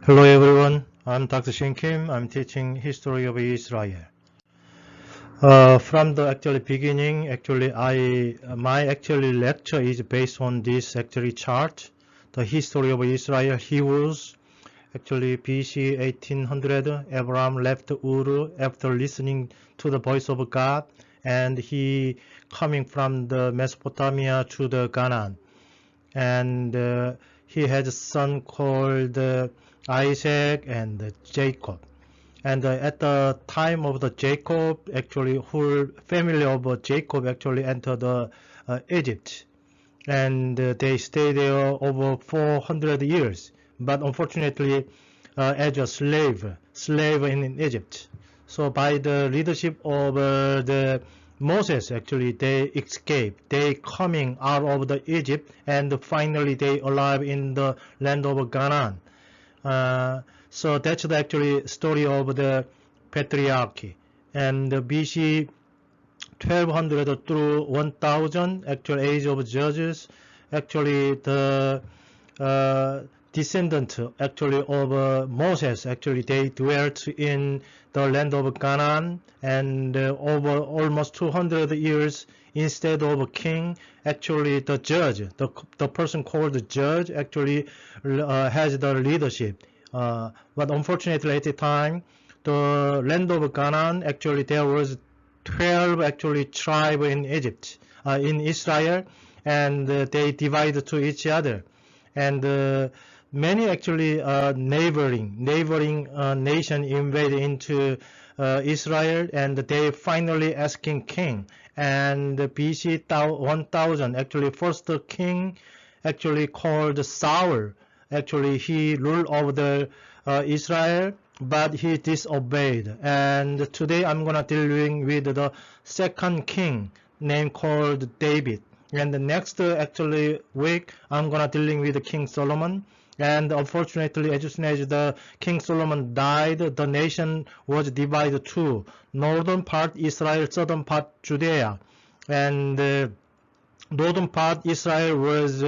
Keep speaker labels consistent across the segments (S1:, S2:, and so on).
S1: Hello everyone, I'm Dr. Shin Kim. I'm teaching history of Israel. From the actually beginning, my actually lecture is based on this actually chart, the history of Israel. Hebrews, actually BC 1800, Abraham left Ur after listening to the voice of God, and he coming from the Mesopotamia to the Canaan, and he had a son called Isaac and Jacob. And at the time of the Jacob, actually, whole family of Jacob actually entered Egypt, and they stayed there over 400 years. But unfortunately, as a slave in Egypt. So by the leadership of the Moses, actually, they escaped. They coming out of the Egypt, and finally they arrive in the land of Canaan. So that's the actually story of the patriarchy. And BC 1200 through 1000, actual age of judges, actually the descendant actually of Moses, actually they dwelt in the land of Canaan, and over almost 200 years, instead of a king, actually the judge, the person called the judge, actually has the leadership. But unfortunately at the time, the land of Canaan, actually there was 12 actually tribe in Egypt, in Israel, and they divided to each other. And many actually neighboring nation invaded into Israel, and they finally asking king. And BC 1000, actually first king actually called Saul. Actually he ruled over the Israel, but he disobeyed. And today I'm gonna dealing with the second king named called David. And the next actually week I'm gonna dealing with King Solomon. And unfortunately, as soon as the King Solomon died, the nation was divided to northern part Israel, southern part Judea. And northern part Israel was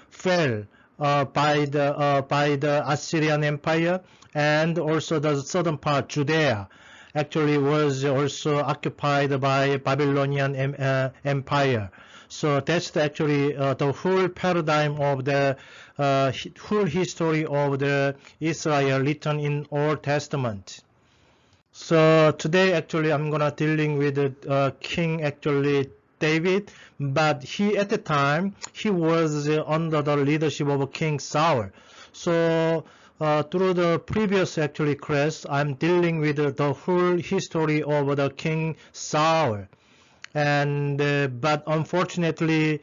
S1: fell by the Assyrian Empire, and also the southern part Judea actually was also occupied by Babylonian Empire. So that's actually the whole paradigm of the whole history of the Israel written in Old Testament. So today actually I'm gonna dealing with King actually David, but he at the time he was under the leadership of King Saul. So through the previous actually class, I'm dealing with the whole history of the King Saul, and but unfortunately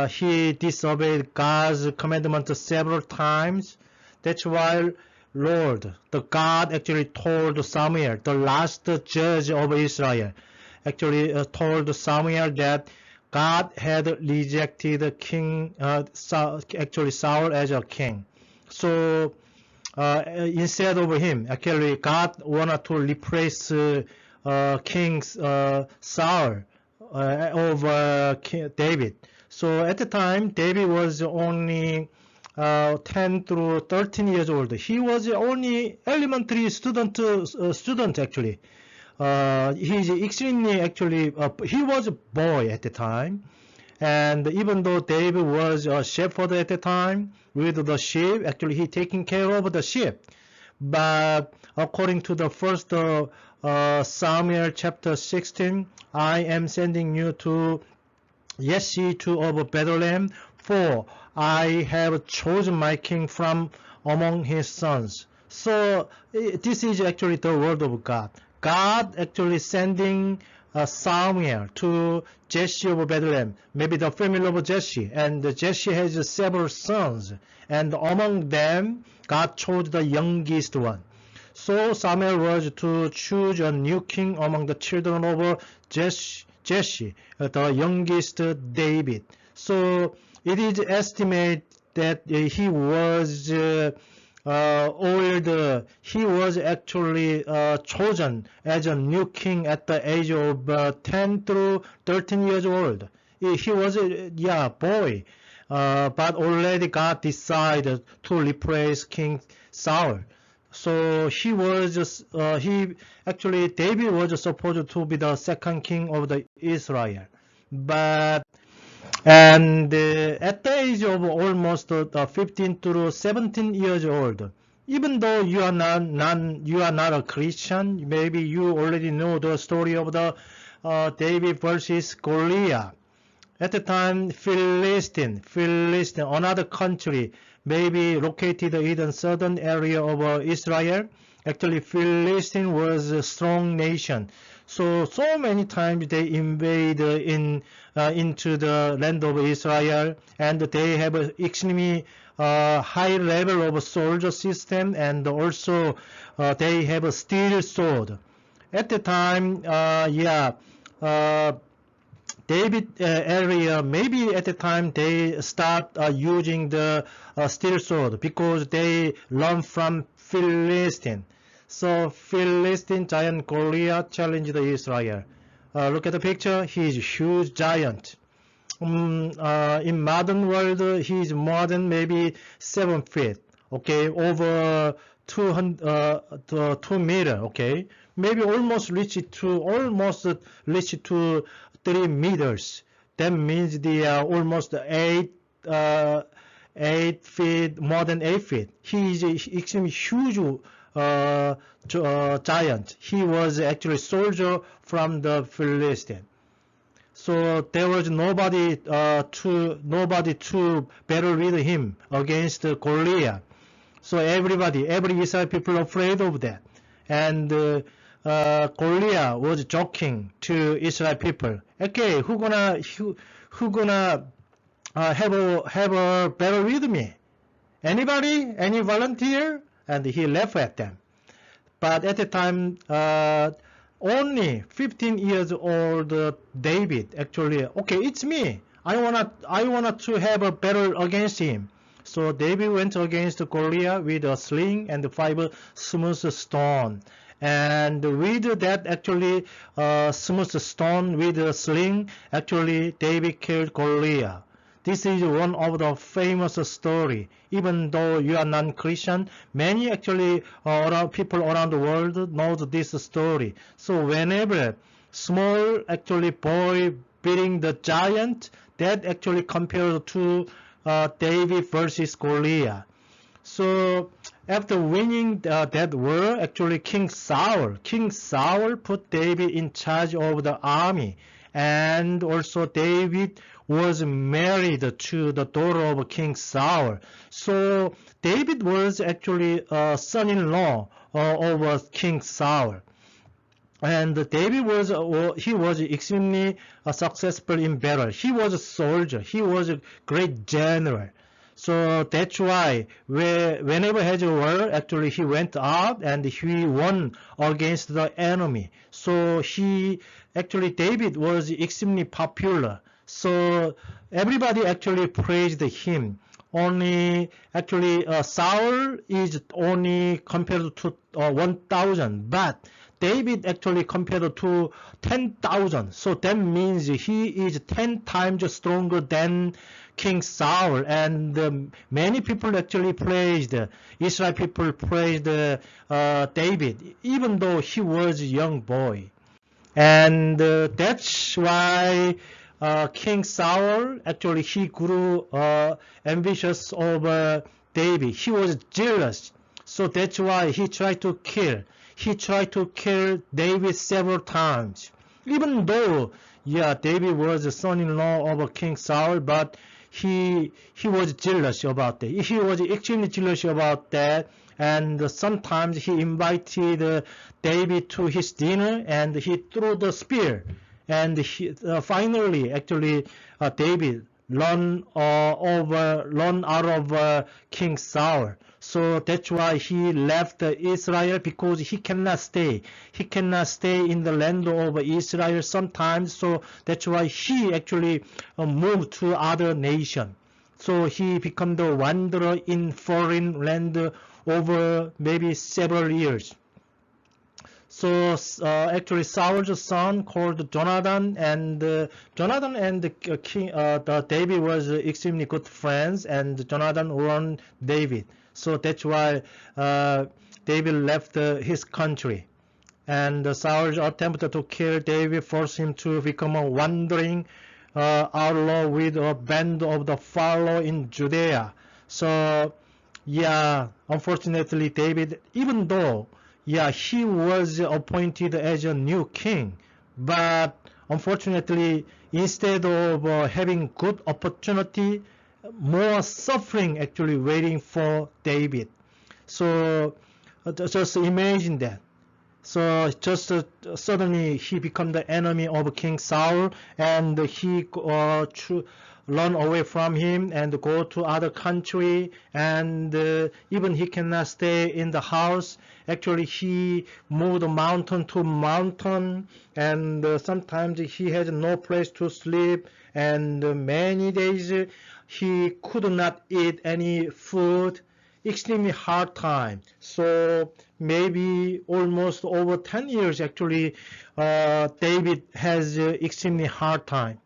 S1: he disobeyed God's commandment several times. That's why Lord, the God actually told Samuel, the last judge of Israel, actually told Samuel that God had rejected King actually Saul as a king. So instead of him, actually God wanted to replace King Saul over David. So at the time, David was only 10 through 13 years old. He was only elementary student actually. He's extremely actually, he was a boy at the time. And even though David was a shepherd at the time with the sheep, actually he taking care of the sheep. But according to the first Samuel chapter 16, I am sending you to Jesse of Bethlehem, for I have chosen my king from among his sons. So this is actually the word of God. God actually sending Samuel to Jesse of Bethlehem, maybe the family of Jesse, and Jesse has several sons, and among them God chose the youngest one. So Samuel was to choose a new king among the children of Jesse, the youngest David. So it is estimated that he was old. He was actually chosen as a new king at the age of 10 through 13 years old. He was a boy. but already God decided to replace King Saul. So David was supposed to be the second king of the Israel. But at the age of almost 15 to 17 years old, even though you are not a Christian, maybe you already know the story of the David versus Goliath. At the time, Philistine, another country, maybe located in the southern area of Israel. Actually, Philistine was a strong nation. So many times they invade into the land of Israel, and they have an extremely high level of soldier system, and also they have a steel sword. At the time, David area, maybe at the time they start using the steel sword because they learn from Philistine. So Philistine giant Goliath challenged Israel. Look at the picture. He's a huge giant. In modern world, he's more than maybe 7 feet. Okay, over 2 meter. Okay, maybe almost reach to 3 meters. That means the almost 8 feet, more than 8 feet. He is extremely huge giant. He was actually soldier from the Philistine. So there was nobody to battle with him against Goliath. So every Israel people afraid of that. And Goliath was joking to Israel people. Okay, who gonna have a battle with me? Anybody? Any volunteer? And he laughed at them. But at the time, only 15 years old David actually, okay, it's me. I wanna to have a battle against him. So David went against Goliath with a sling and 5 smooth stone. And with that actually smooth stone with a sling, actually David killed Goliath. This is one of the famous story. Even though you are non-Christian, many actually people around the world know this story. So whenever small actually boy beating the giant, that actually compared to David versus Goliath. So after winning that war, actually King Saul put David in charge of the army, and also David was married to the daughter of King Saul. So David was actually a son-in-law of King Saul. And David was extremely successful in battle. He was a soldier. He was a great general. So that's why whenever has a war, actually he went out and he won against the enemy. So David was extremely popular. So everybody actually praised him. Only actually Saul is only compared to 1,000, but David actually compared to 10,000. So that means he is 10 times stronger than King Saul. And many people actually praised, Israel people praised David, even though he was a young boy. And that's why King Saul actually he grew ambitious over David. He was jealous. So that's why he tried to kill David several times. Even though, David was the son-in-law of King Saul, but he was jealous about that. He was extremely jealous about that, and sometimes he invited David to his dinner, and he threw the spear, and finally, actually, David run out of King Saul. So that's why he left Israel, because he cannot stay. He cannot stay in the land of Israel sometimes. So that's why he actually moved to other nation. So he became the wanderer in foreign land over maybe several years. So actually Saul's son called Jonathan, and Jonathan and the David was extremely good friends, and Jonathan warned David. So that's why David left his country. And Saul's attempt to kill David forced him to become a wandering outlaw with a band of the followers in Judea. So yeah, unfortunately David, even though he was appointed as a new king, but unfortunately instead of having good opportunity, more suffering actually waiting for David. So just imagine that. So just suddenly he become the enemy of King Saul, and he run away from him and go to other country, and even he cannot stay in the house. Actually, he moved mountain to mountain, and sometimes he had no place to sleep, and many days he could not eat any food. Extremely hard time. So maybe almost over 10 years actually David has extremely hard time.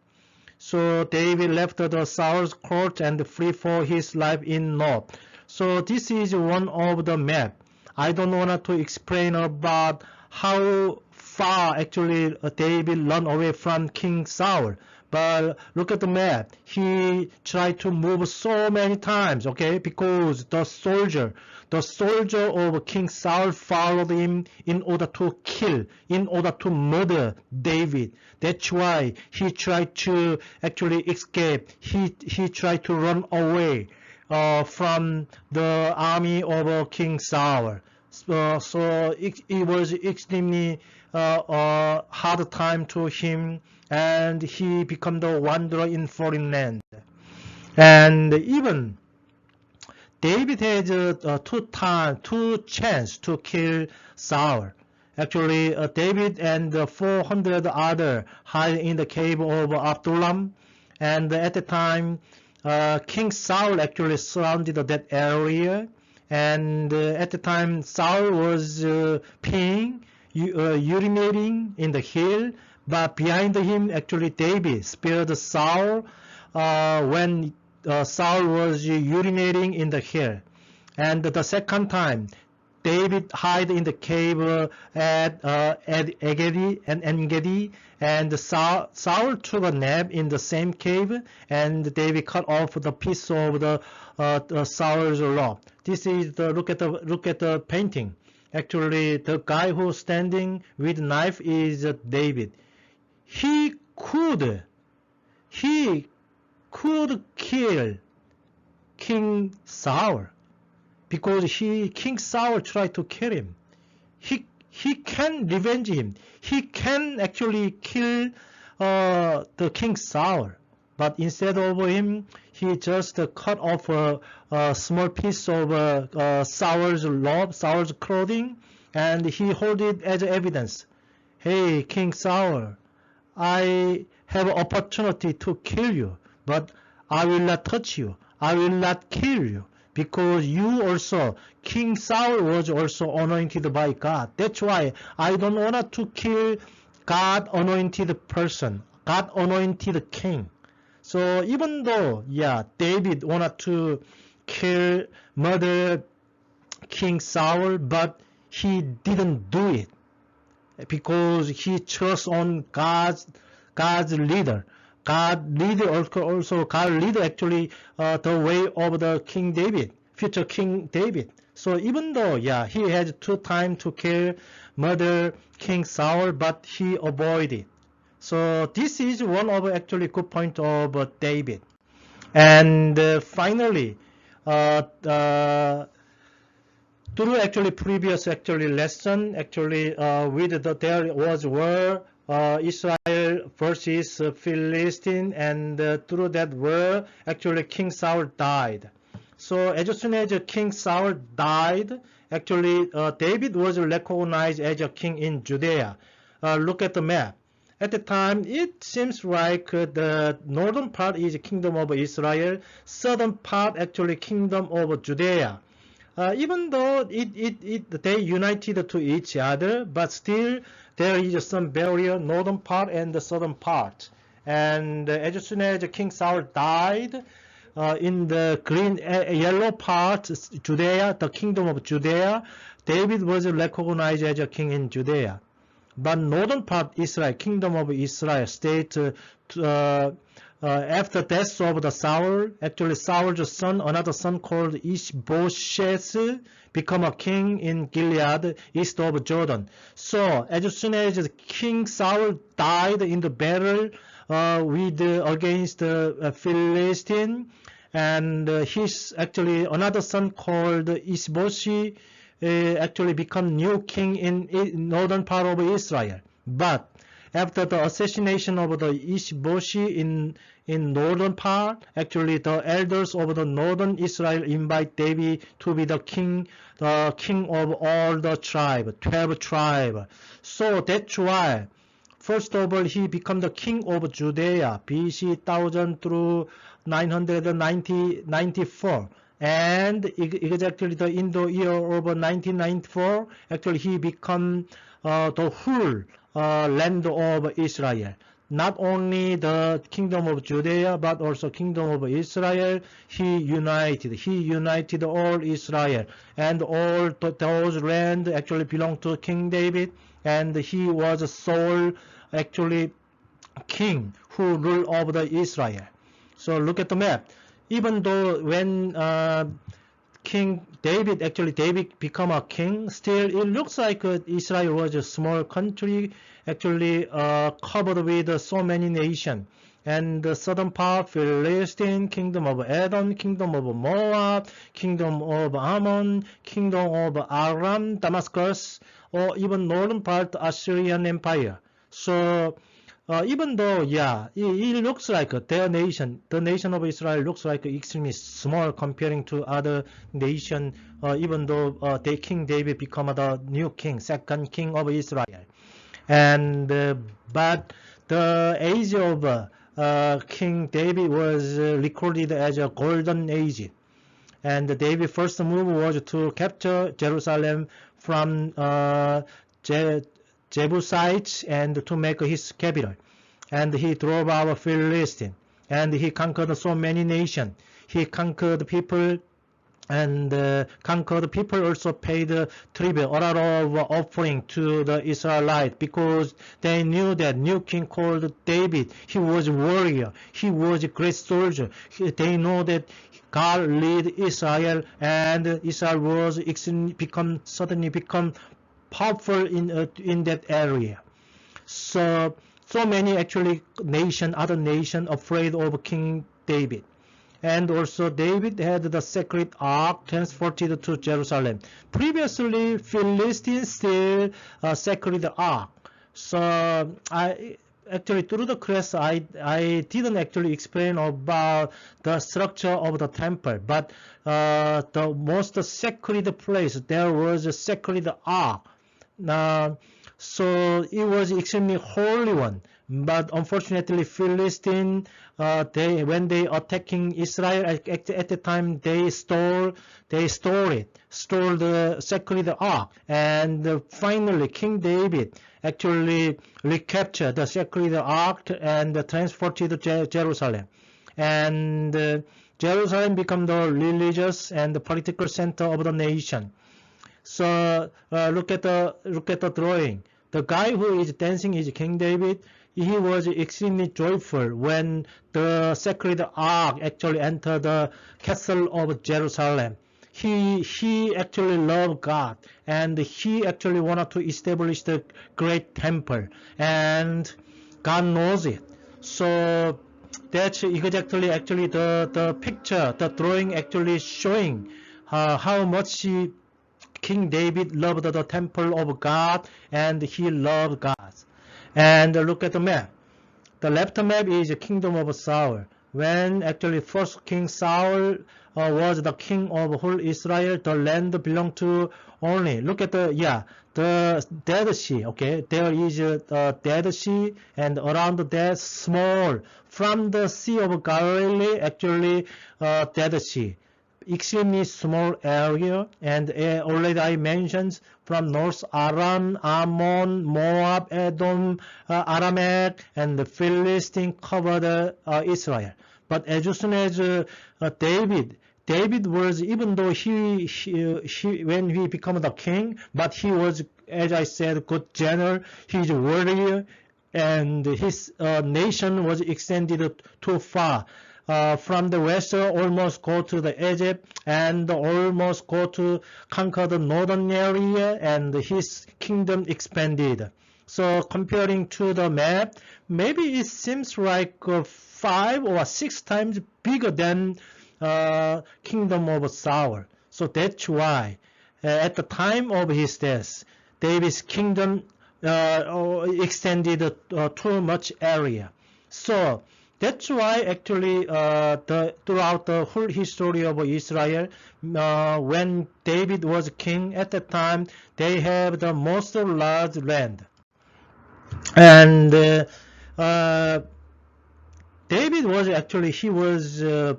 S1: So David left the Saul's court and flee for his life in north. So this is one of the map. I don't want to explain about how far actually David ran away from King Saul. But look at the map. He tried to move so many times, okay? Because the soldier of King Saul followed him in order to kill, in order to murder David. That's why he tried to actually escape. He tried to run away from the army of King Saul. So it was extremely hard time to him, and he became the wanderer in foreign land. And even David had two chance to kill Saul. Actually, David and 400 other hide in the cave of Adullam, and at the time, King Saul actually surrounded that area, and at the time Saul was peeing, urinating in the hill, but behind him actually David spared Saul when Saul was urinating in the hill. And the second time David hid in the cave at Engedi, and Saul took a nap in the same cave, and David cut off the piece of the Saul's robe. This is the look at the painting. Actually, the guy who's standing with knife is David. He could kill King Saul, because King Saul tried to kill him. He can revenge him. He can actually kill the King Saul, but instead of him, he just cut off a small piece of Saul's robe, Saul's clothing, and he hold it as evidence. Hey, King Saul, I have an opportunity to kill you, but I will not touch you. I will not kill you, because you also, King Saul was also anointed by God. That's why I don't want to kill God anointed person, God anointed king. So even though, David wanted to murder King Saul, but he didn't do it, because he trusts on God's leader. God lead actually the way of the King David, future King David. So even though he had two times to murder King Saul, but he avoided it. So this is one of actually good point of David. And finally, through actually previous lesson, there was war, Israel versus Philistine, and through that war actually King Saul died. So as soon as King Saul died, actually David was recognized as a king in Judea. Look at the map. At the time, it seems like the northern part is the kingdom of Israel, southern part actually kingdom of Judea. even though they united to each other, but still there is some barrier, northern part and the southern part. And as soon as King Saul died, in the yellow part, Judea, the kingdom of Judea, David was recognized as a king in Judea. But northern part, Israel, kingdom of Israel, state after death of the Saul, actually Saul's son, another son called Ishbosheth, become a king in Gilead, east of Jordan. So as soon as King Saul died in the battle against the Philistine, and his actually another son called Ishbosheth actually become new king in northern part of Israel. But after the assassination of the Ishbosheth in northern part, actually the elders of the northern Israel invite David to be the king of all the tribe, 12 tribe. So that's why, first of all, he become the king of Judea, BC 1000 through 994. And exactly in the year of 1994, actually he become the whole land of Israel. Not only the kingdom of Judea, but also kingdom of Israel. He united all Israel, and all those land actually belong to King David, and he was a sole actually king who ruled over the Israel. So look at the map. Even though when King David, actually David become a king, still it looks like Israel was a small country, actually covered with so many nations. And the southern part, Philistine, kingdom of Edom, kingdom of Moab, kingdom of Ammon, kingdom of Aram, Damascus, or even northern part, Assyrian Empire. So even though, yeah, it looks like their nation, the nation of Israel looks like extremely small comparing to other nation, even though King David become the new king, second king of Israel. And but the age of King David was recorded as a golden age. And David's first move was to capture Jerusalem from Jebusites and to make his capital. And he drove out Philistine, and he conquered so many nations. He conquered people, and conquered people also paid tribute, a lot of offering to the Israelites, because they knew that new king called David, he was a warrior, he was a great soldier. They know that God led Israel, and Israel was suddenly become powerful in that area. So many actually other nation afraid of King David. And also David had the sacred ark transported to Jerusalem. Previously, Philistines still sacred ark. So actually through the class I didn't actually explain about the structure of the temple, but the most sacred place, there was a sacred ark. So it was extremely holy one. But unfortunately, Philistine, when they attacking Israel at the time, they stole the sacred ark, and finally King David actually recaptured the sacred ark and transported to Jerusalem, and Jerusalem became the religious and the political center of the nation. So look at the drawing. The guy who is dancing is King David. He was extremely joyful when the sacred ark actually entered the castle of Jerusalem. He actually loved God, and he actually wanted to establish the great temple, and God knows it. So that's exactly actually the picture, the drawing actually showing how much King David loved the temple of God, and he loved God. And look at the map. The left map is the kingdom of Saul. When actually first King Saul was the king of whole Israel, the land belonged to only. Look at the Dead Sea. Okay, there is a Dead Sea, and around that small from the Sea of Galilee, actually Dead Sea. extremely small area, and already I mentioned from North Aram, Ammon, Moab, Edom, Aramaic, and the Philistine covered Israel. But as soon as David was, even though when he became the king, but he was, as I said, good general, he's a warrior, and his nation was extended too far. From the west, almost go to the Egypt, and almost go to conquer the northern area, and his kingdom expanded. So comparing to the map, maybe it seems like 5 or 6 times bigger than kingdom of Saul. So that's why at the time of his death, David's kingdom extended too much area. So that's why actually throughout the whole history of Israel, when David was king at the time, they have the most large land. And David was actually, he was a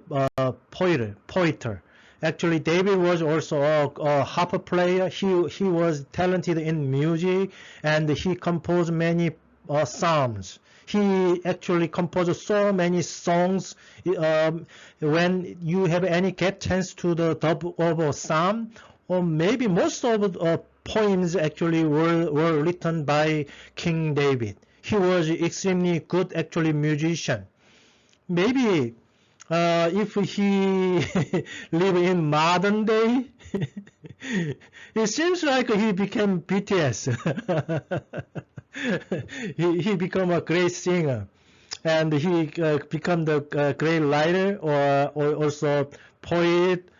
S1: poeter. Actually, David was also a harp player. He was talented in music, and he composed many psalms. He actually composed so many songs. When you have any get chance to the top of a psalm, or maybe most of the poems actually were written by King David. He was extremely good actually musician. Maybe if he live in modern day, it seems like he became BTS. he become a great singer, and he become the great writer, or also poet,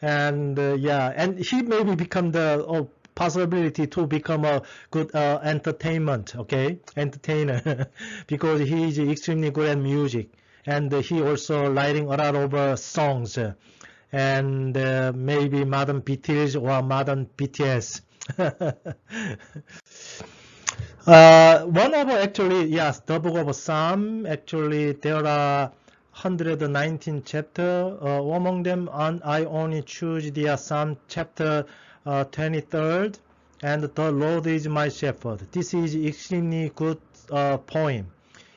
S1: and yeah, and he maybe become the possibility to become a good entertainer, because he is extremely good at music, and he also writing a lot of songs, and maybe modern Beatles or modern BTS. One of actually, yes, the book of Psalm, actually there are 119 chapter. Among them, I only choose the Psalm chapter 23rd, and the Lord is my shepherd. This is extremely good poem.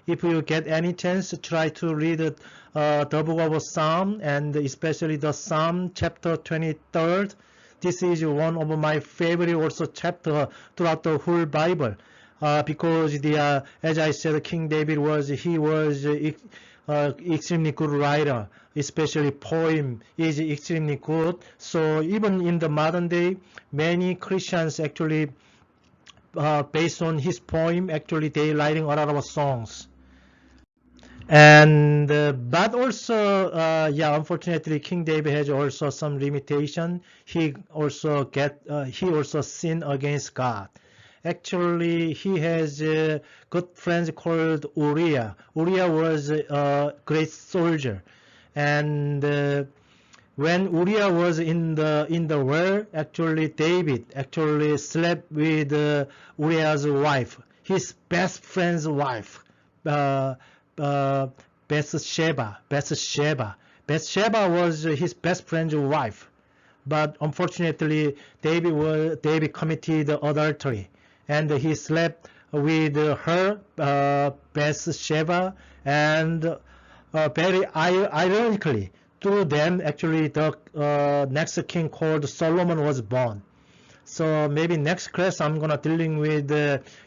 S1: If you get any chance, try to read the book of Psalm, and especially the Psalm chapter 23rd. This is one of my favorite also chapter throughout the whole Bible, because as I said, King David was extremely good writer, especially poem is extremely good. So even in the modern day, many Christians actually, based on his poem, actually they writing a lot of songs. And but also, yeah, unfortunately, King David has also some limitation. He also sinned against God. Actually, he has good friends called Uriah. Uriah was a great soldier, and when Uriah was in the war, actually David actually slept with Uriah's wife, his best friend's wife, Bathsheba. Bathsheba was his best friend's wife, but unfortunately David committed adultery, and he slept with her, Bathsheba, and very ironically, through them actually the next king called Solomon was born. So maybe next class I'm gonna dealing with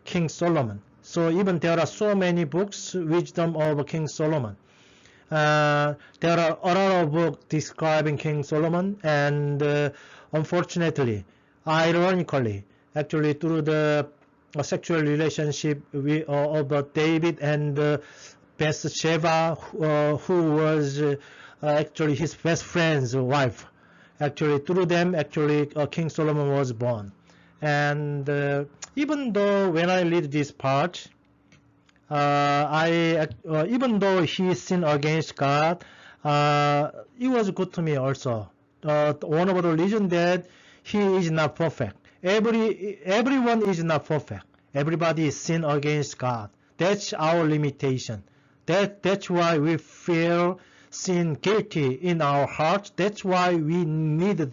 S1: King Solomon. So even there are so many books, wisdom of King Solomon. There are a lot of books describing King Solomon, and unfortunately, ironically, actually through the sexual relationship of David and Bathsheba, who was actually his best friend's wife. Actually, through them, actually, King Solomon was born. And even though when I read this part, even though he sinned against God, it was good to me also. One of the reasons that he is not perfect. Everyone is not perfect. Everybody is sin against God. That's our limitation. That's why we feel sin guilty in our hearts. That's why we need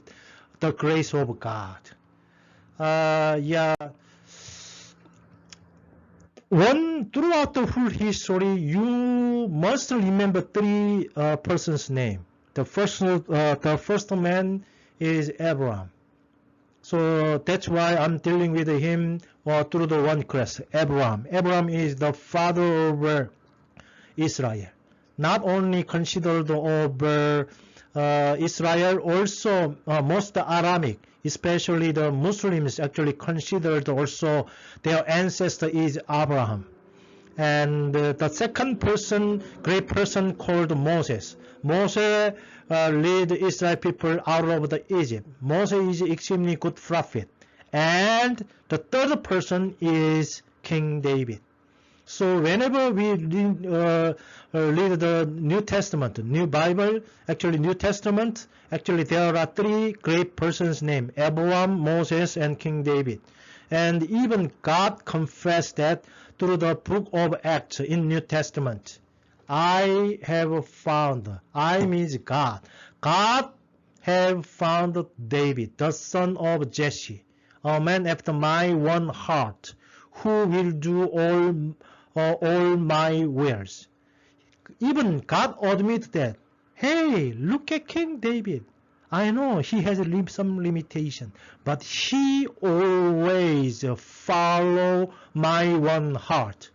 S1: the grace of God. Yeah. Throughout the whole history, you must remember three persons' name. The first man is Abraham. So that's why I'm dealing with him through the one quest. Abraham. Abraham is the father of Israel. Not only considered of Israel, also most Aramaic, especially the Muslims, actually considered also their ancestor is Abraham. And the second person, great person called Moses. Moses led Israel people out of the Egypt. Moses is extremely good prophet. And the third person is King David. So whenever we read the New Testament, New Bible, actually New Testament, actually there are three great persons named Abraham, Moses, and King David. And even God confessed that through the book of Acts in New Testament. I means God. God have found David, the son of Jesse, a man after my own heart, who will do all my wills. Even God admits that, hey, look at King David. I know he has some limitation, but he always follow my one heart.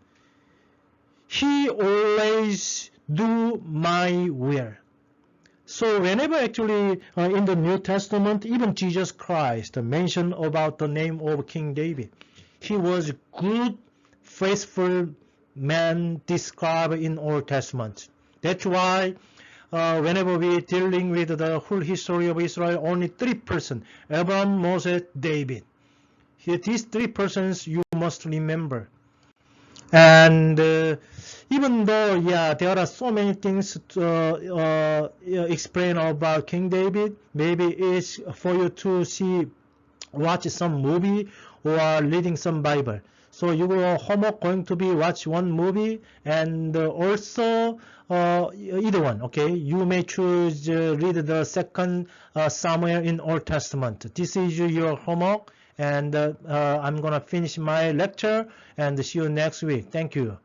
S1: He always do my will. So whenever actually in the New Testament, even Jesus Christ mentioned about the name of King David, he was good, faithful man described in Old Testament. That's why whenever we dealing with the whole history of Israel, only three persons, Abraham, Moses, David. These three persons you must remember. And even though, there are so many things to explain about King David, maybe it's for you to watch some movie or reading some Bible. So your homework going to be watch one movie and also either one, okay? You may choose read the second Samuel in Old Testament. This is your homework, and I'm gonna finish my lecture and see you next week. Thank you.